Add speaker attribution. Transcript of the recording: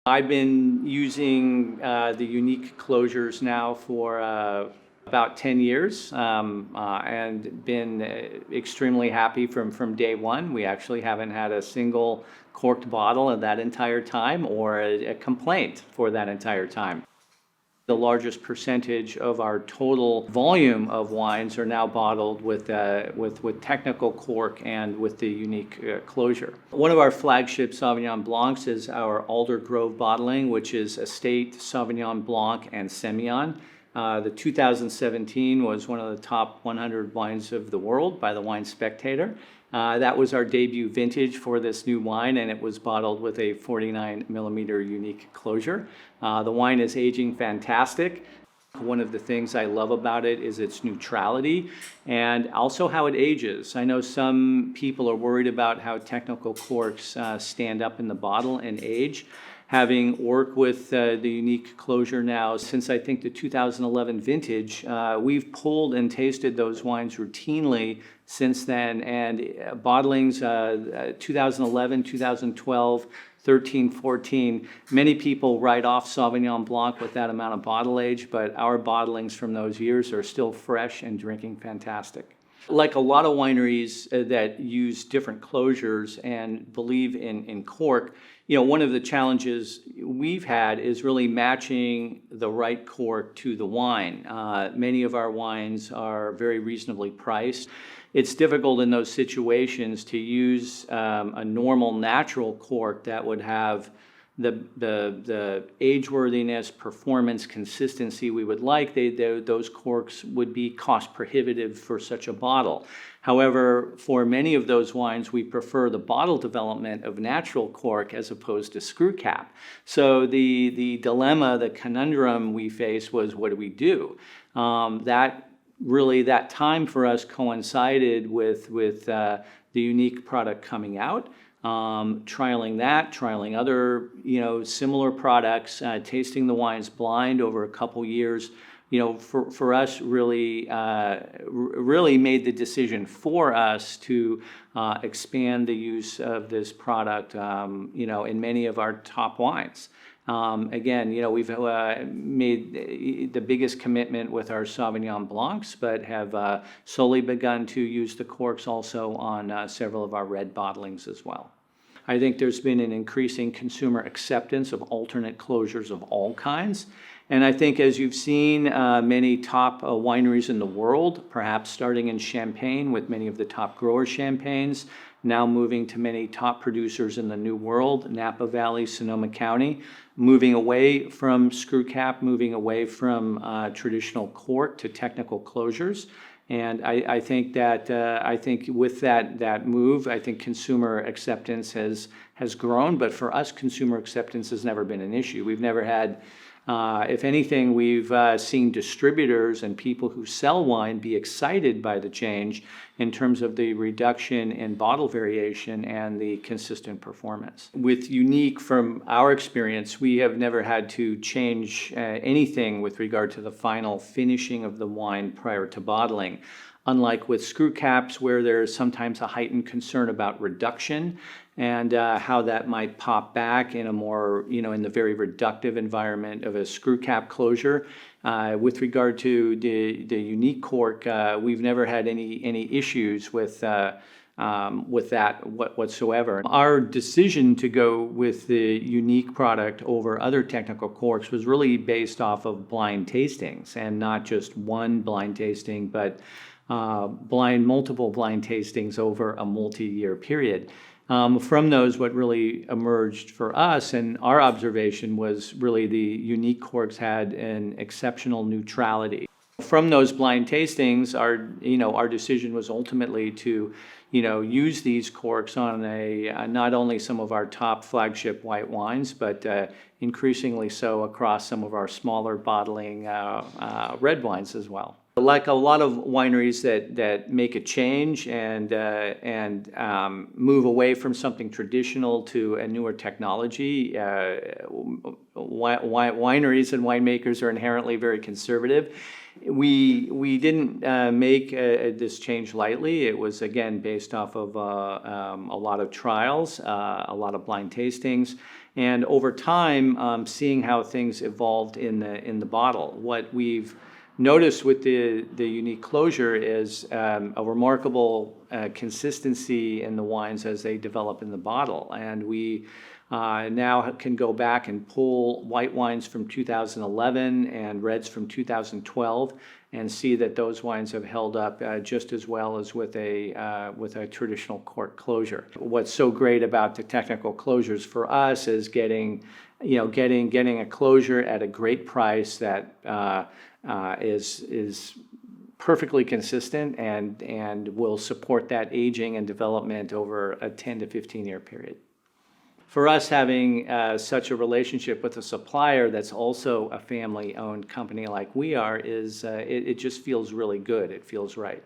Speaker 1: I've been using the unique closures now for about 10 years and been extremely happy from day one. We actually haven't had a single corked bottle in that entire time or a complaint for that entire time. The largest percentage of our total volume of wines are now bottled with technical cork and with the unique closure. One of our flagship Sauvignon Blancs is our Alder Grove bottling, which is Estate, Sauvignon Blanc, and Semillon. The 2017 was one of the top 100 wines of the world by the Wine Spectator. That was our debut vintage for this new wine, and it was bottled with a 49 millimeter unique closure. The wine is aging fantastic. One of the things I love about it is its neutrality and also how it ages. I know some people are worried about how technical corks stand up in the bottle and age. Having worked with the unique closure now since I think the 2011 vintage, we've pulled and tasted those wines routinely since then, and bottlings 2011, 2012, 13, 14, many people write off Sauvignon Blanc with that amount of bottle age, but our bottlings from those years are still fresh and drinking fantastic. Like a lot of wineries that use different closures and believe in cork, one of the challenges we've had is really matching the right cork to the wine. Many of our wines are very reasonably priced. It's difficult in those situations to use a normal natural cork that would have the age-worthiness, performance, consistency we would like. Those corks would be cost prohibitive for such a bottle. However, for many of those wines, we prefer the bottle development of natural cork as opposed to screw cap. So the dilemma, the conundrum we faced was, what do we do? That time for us coincided with the unique product coming out. Trialing other, similar products, tasting the wines blind over a couple years, for us really made the decision for us to expand the use of this product, in many of our top wines. Again, we've made the biggest commitment with our Sauvignon Blancs, but have slowly begun to use the corks also on several of our red bottlings as well. I think there's been an increasing consumer acceptance of alternate closures of all kinds. And I think as you've seen many top wineries in the world, perhaps starting in Champagne with many of the top grower champagnes, now moving to many top producers in the New World, Napa Valley, Sonoma County, moving away from screw cap, moving away from traditional cork to technical closures. And I think with that move, I think consumer acceptance has grown. But for us, consumer acceptance has never been an issue. We've never had. If anything, we've seen distributors and people who sell wine be excited by the change in terms of the reduction in bottle variation and the consistent performance. With unique, from our experience, we have never had to change anything with regard to the final finishing of the wine prior to bottling. Unlike with screw caps, where there's sometimes a heightened concern about reduction and how that might pop back in a more, in the very reductive environment of a screw cap closure. With regard to the unique cork, we've never had any issues with that whatsoever. Our decision to go with the unique product over other technical corks was really based off of blind tastings, and not just one blind tasting, but multiple blind tastings over a multi-year period. From those, what really emerged for us and our observation was really the unique corks had an exceptional neutrality. From those blind tastings, our decision was ultimately to use these corks on not only some of our top flagship white wines, but increasingly so across some of our smaller bottling red wines as well. Like a lot of wineries that make a change and move away from something traditional to a newer technology, wineries and winemakers are inherently very conservative. We didn't make this change lightly. It was, again, based off of a lot of trials, a lot of blind tastings, And over time, seeing how things evolved in the bottle. What we've noticed with the unique closure is a remarkable consistency in the wines as they develop in the bottle. And we now can go back and pull white wines from 2011 and reds from 2012 and see that those wines have held up just as well as with a traditional cork closure. What's so great about the technical closures for us is getting a closure at a great price that is perfectly consistent and will support that aging and development over a 10 to 15 year period. For us, having such a relationship with a supplier that's also a family-owned company like we are, it just feels really good. It feels right.